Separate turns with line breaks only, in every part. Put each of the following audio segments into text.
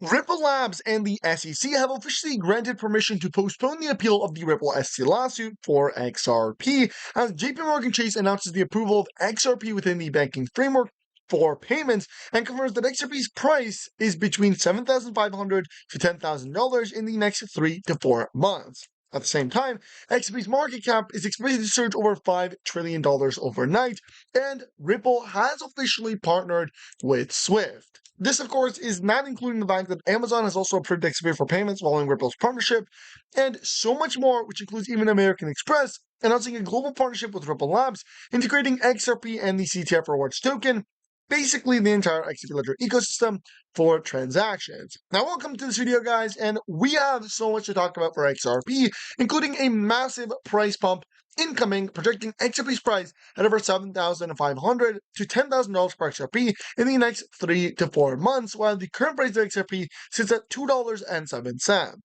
Ripple Labs and the SEC have officially granted permission to postpone the appeal of the Ripple SEC lawsuit for XRP, as Jpmorgan Chase announces the approval of XRP within the banking framework for payments and confirms that XRP's price is between $7,500 to $10,000 in the next 3 to 4 months. At the same time, XRP's market cap is expected to surge over $5 trillion overnight, and Ripple has officially partnered with Swift. This, of course, is not including the fact that Amazon has also approved XRP for payments following Ripple's partnership, and so much more, which includes even American Express announcing a global partnership with Ripple Labs, integrating XRP and the CTF rewards token, basically the entire XRP Ledger ecosystem for transactions. Now, welcome to this video, guys, and we have so much to talk about for XRP, including a massive price pump incoming, projecting XRP's price at over $7,500 to $10,000 per XRP in the next 3 to 4 months, while the current price of XRP sits at $2.07.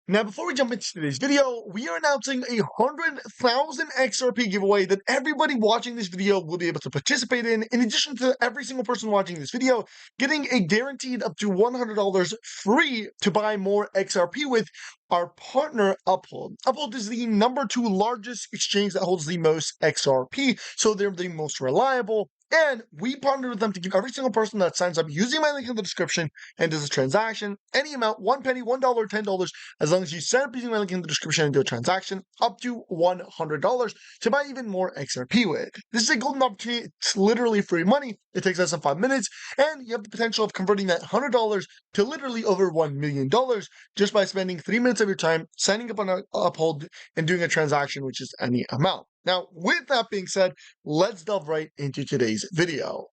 Now, before we jump into today's video, we are announcing a 100,000 XRP giveaway that everybody watching this video will be able to participate in addition to every single person watching this video getting a guaranteed up to $100 free to buy more XRP with our partner Uphold. Uphold is the number 2 largest exchange that holds the most XRP, so they're the most reliable. And we partnered with them to give every single person that signs up using my link in the description and does a transaction, any amount, 1 penny, $1, $10, as long as you sign up using my link in the description and do a transaction, up to $100 to buy even more XRP with. This is a golden opportunity. It's literally free money. It takes less than 5 minutes, and you have the potential of converting that $100 to literally over $1 million just by spending 3 minutes of your time signing up on Uphold and doing a transaction, which is any amount. Now, with that being said, let's delve right into today's video.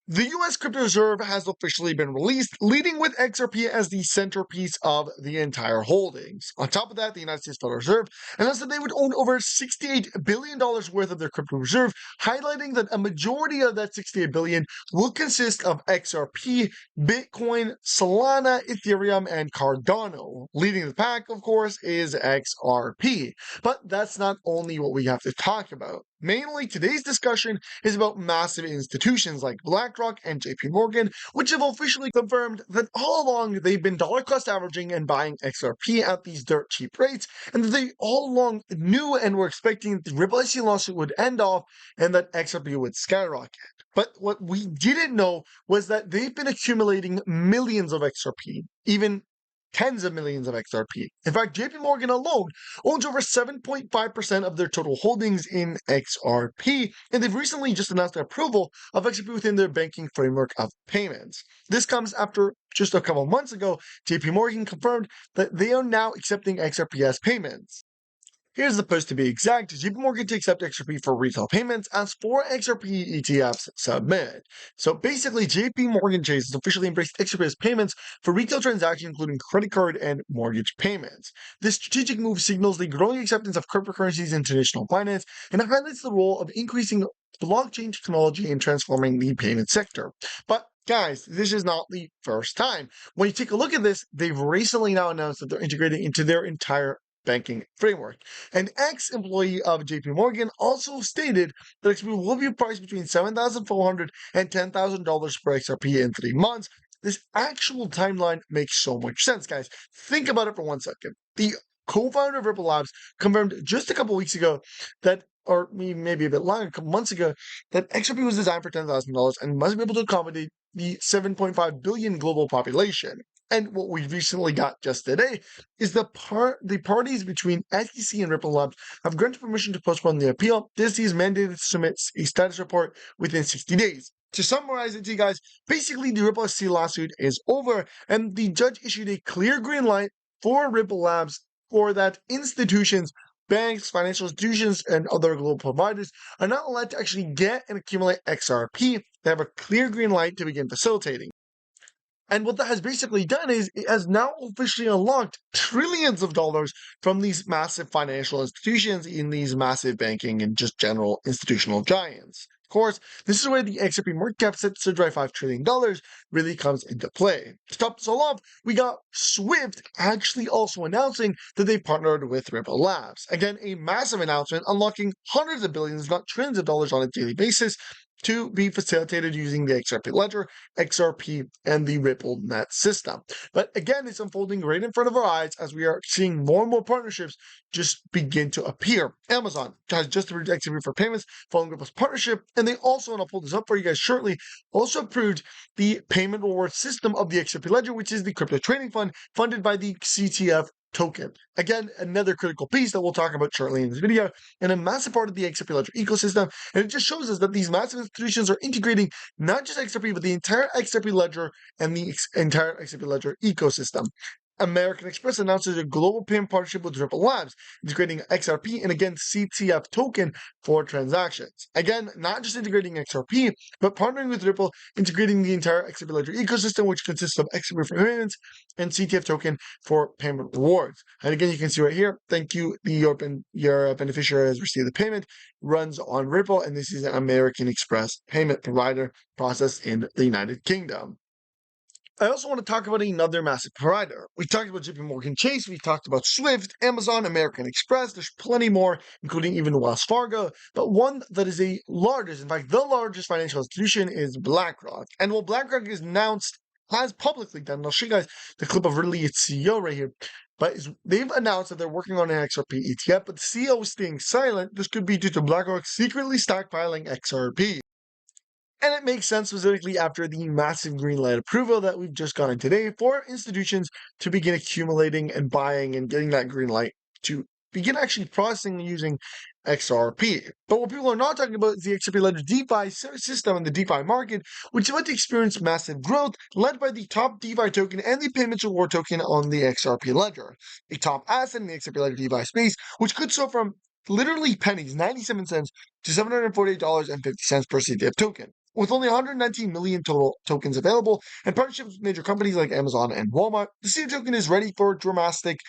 The US Crypto Reserve has officially been released, leading with XRP as the centerpiece of the entire holdings. On top of that, the United States Federal Reserve announced that they would own over $68 billion worth of their crypto reserve, highlighting that a majority of that $68 billion will consist of XRP, Bitcoin, Solana, Ethereum, and Cardano. Leading the pack, of course, is XRP. But that's not only what we have to talk about. Mainly, today's discussion is about massive institutions like Blackrock and Jpmorgan, which have officially confirmed that all along they've been dollar cost averaging and buying XRP at these dirt cheap rates, and that they all along knew and were expecting that the Ripple SEC lawsuit would end off and that XRP would skyrocket. But what we didn't know was that they've been accumulating millions of XRP, even tens of millions of XRP. In fact, Jpmorgan alone owns over 7.5% of their total holdings in XRP, and they've recently just announced the approval of XRP within their banking framework of payments. This comes after just a couple months ago, Jpmorgan confirmed that they are now accepting XRP as payments. Here's the post to be exact. Jpmorgan to accept XRP for retail payments as 4 XRP ETFs submit. So basically, Jpmorgan Chase has officially embraced XRP as payments for retail transactions, including credit card and mortgage payments. This strategic move signals the growing acceptance of cryptocurrencies in traditional finance and highlights the role of increasing blockchain technology in transforming the payment sector. But guys, this is not the first time. When you take a look at this, they've recently now announced that they're integrating into their entire banking framework. An ex-employee of Jpmorgan also stated that XRP will be priced between $7,400 and $10,000 per XRP in 3 months. This actual timeline makes so much sense, guys. Think about it for 1 second. The co-founder of Ripple Labs confirmed just a couple weeks ago that, or maybe a bit longer, a couple months ago, that XRP was designed for $10,000 and must be able to accommodate the 7.5 billion global population. And what we recently got just today is the parties between SEC and Ripple Labs have granted permission to postpone the appeal. This is mandated to submit a status report within 60 days. To summarize it to you guys, basically the Ripple SEC lawsuit is over, and the judge issued a clear green light for Ripple Labs for that institutions, banks, financial institutions, and other global providers are not allowed to actually get and accumulate XRP. They have a clear green light to begin facilitating. And what that has basically done is it has now officially unlocked trillions of dollars from these massive financial institutions in these massive banking and just general institutional giants. Of course, this is where the XRP market cap set to drive $5 trillion really comes into play. To top this all off, we got Swift actually also announcing that they've partnered with Ripple Labs. Again, a massive announcement unlocking hundreds of billions, if not trillions of dollars on a daily basis to be facilitated using the XRP ledger, XRP, and the Ripple net system. But again, it's unfolding right in front of our eyes as we are seeing more and more partnerships just begin to appear. Amazon has just approved XRP for payments following Ripple's partnership, and they also, and I'll pull this up for you guys shortly, also approved the payment reward system of the XRP ledger, which is the crypto trading fund funded by the CTF token. Again, another critical piece that we'll talk about shortly in this video, and a massive part of the XRP ledger ecosystem. And it just shows us that these massive institutions are integrating not just XRP, but the entire XRP ledger and the entire XRP ledger ecosystem. American Express announces a global payment partnership with Ripple Labs, integrating XRP and again CTF token for transactions. Again, not just integrating XRP, but partnering with Ripple, integrating the entire XRP ledger ecosystem, which consists of XRP for payments and CTF token for payment rewards. And again, you can see right here, thank you, your beneficiary has received the payment, runs on Ripple, and this is an American Express payment provider processed in the United Kingdom. I also want to talk about another massive provider. We talked about Jpmorgan Chase, we talked about Swift, Amazon, American Express, there's plenty more, including even Wells Fargo, but one that is in fact, the largest financial institution is Blackrock. And what Blackrock has announced, has publicly done, and I'll show you guys the clip of really its CEO right here, but they've announced that they're working on an XRP ETF, but the CEO is staying silent. This could be due to Blackrock secretly stockpiling XRP. And it makes sense specifically after the massive green light approval that we've just gotten today for institutions to begin accumulating and buying and getting that green light to begin actually processing and using XRP. But what people are not talking about is the XRP ledger DeFi system and the DeFi market, which is about to experience massive growth led by the top DeFi token and the payments reward token on the XRP ledger, a top asset in the XRP ledger DeFi space, which could soar from literally pennies, 97 cents, to $748.50 per CTF token. With only 119 million total tokens available and partnerships with major companies like Amazon and Walmart, the CTF token is ready for dramatic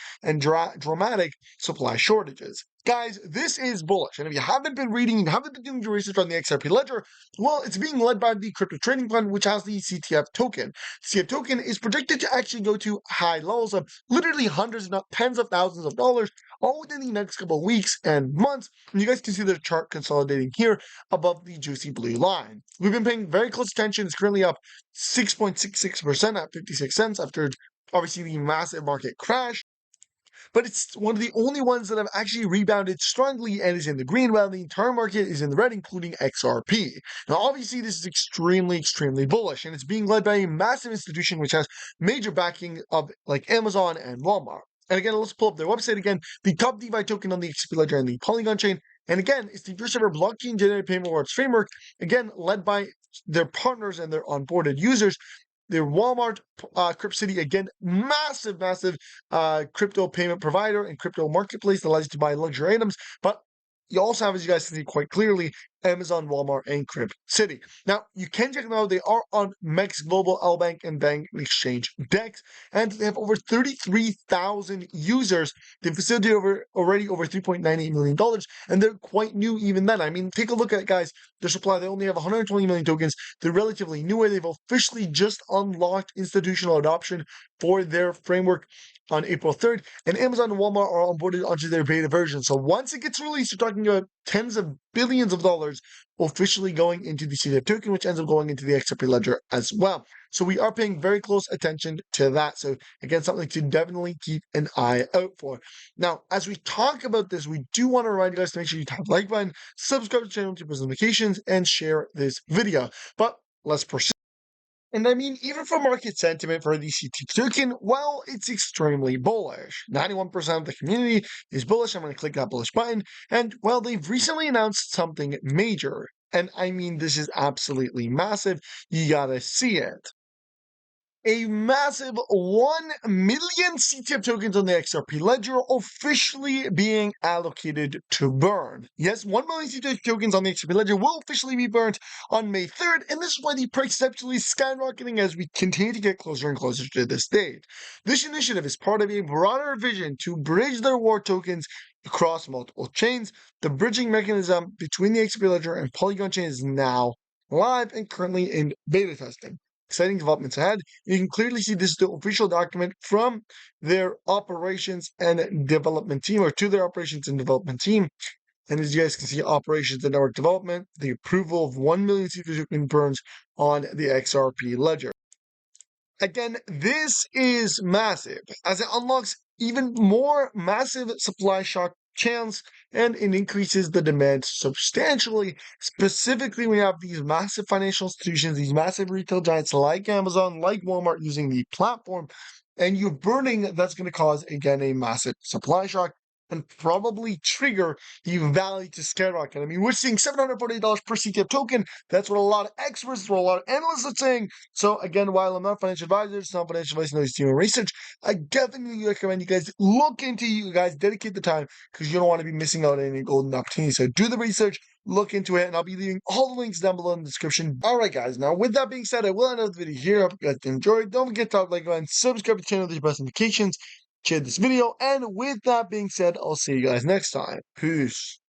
supply shortages. Guys, this is bullish, and if you haven't been reading and haven't been doing your research on the XRP ledger, well, it's being led by the crypto trading fund, which has the CTF token. The CTF token is predicted to actually go to high levels of literally hundreds, if not tens of thousands of dollars, all within the next couple of weeks and months. And you guys can see the chart consolidating here above the juicy blue line. We've been paying very close attention. It's currently up 6.66% at 56 cents after obviously the massive market crash. But it's one of the only ones that have actually rebounded strongly and is in the green, while the entire market is in the red, including XRP. Now, obviously, this is extremely, extremely bullish, and it's being led by a massive institution which has major backing of like Amazon and Walmart. And again, let's pull up their website again. The top DeFi token on the XRP ledger and the Polygon chain. And again, it's the first ever blockchain-generated payment rewards framework, again, led by their partners and their onboarded users. The Walmart Crypt City, again, massive crypto payment provider and crypto marketplace that allows you to buy luxury items. But you also have, as you guys can see quite clearly, Amazon, Walmart, and Crypt City. Now, you can check them out. They are on MEX Global, LBank, and Bank Exchange DEX, and they have over 33,000 users. They've facilitated already over $3.98 million, and they're quite new even then. I mean, take a look at it, guys. Their supply, they only have 120 million tokens. They're relatively new. They've officially just unlocked institutional adoption for their framework on April 3rd, and Amazon and Walmart are onboarded onto their beta version. So once it gets released, you're talking about tens of billions of dollars officially going into the CTF token, which ends up going into the XRP ledger as well. So we are paying very close attention to that. So again, something to definitely keep an eye out for. Now, as we talk about this, we do want to remind you guys to make sure you tap the like button, subscribe to the channel to post notifications, and share this video. But let's proceed. And I mean, even for market sentiment for the CTF token, well, it's extremely bullish. 91% of the community is bullish. I'm going to click that bullish button. And, well, they've recently announced something major. And I mean, this is absolutely massive. You gotta see it. A massive 1 million CTF tokens on the XRP ledger officially being allocated to burn. Yes, 1 million CTF tokens on the XRP ledger will officially be burned on May 3rd, and this is why the price is actually skyrocketing as we continue to get closer and closer to this date. This initiative is part of a broader vision to bridge the reward tokens across multiple chains. The bridging mechanism between the XRP ledger and Polygon chain is now live and currently in beta testing. Exciting developments ahead. You can clearly see this is the official document from their operations and development team, or to their operations and development team. And as you guys can see, operations and network development, the approval of 1 million Bitcoin burns on the XRP ledger. Again, this is massive as it unlocks even more massive supply shock chance and it increases the demand substantially. Specifically, when you have these massive financial institutions, these massive retail giants like Amazon, like Walmart using the platform, and you're burning, that's going to cause again a massive supply shock and probably trigger the value to skyrocket. I mean, we're seeing $748 per CTF token. That's what a lot of experts, what a lot of analysts are saying. So again, while I'm not a financial advisor, it's not financial advice, no team research, I definitely recommend you guys look into, you guys dedicate the time because you don't want to be missing out on any golden opportunities. So do the research, look into it, and I'll be leaving all the links down below in the description. All right, guys. Now, with that being said, I will end the video here. I hope you guys enjoyed. Don't forget to like, and subscribe to the channel to get notifications. Share this video, and with that being said, I'll see you guys next time. Peace.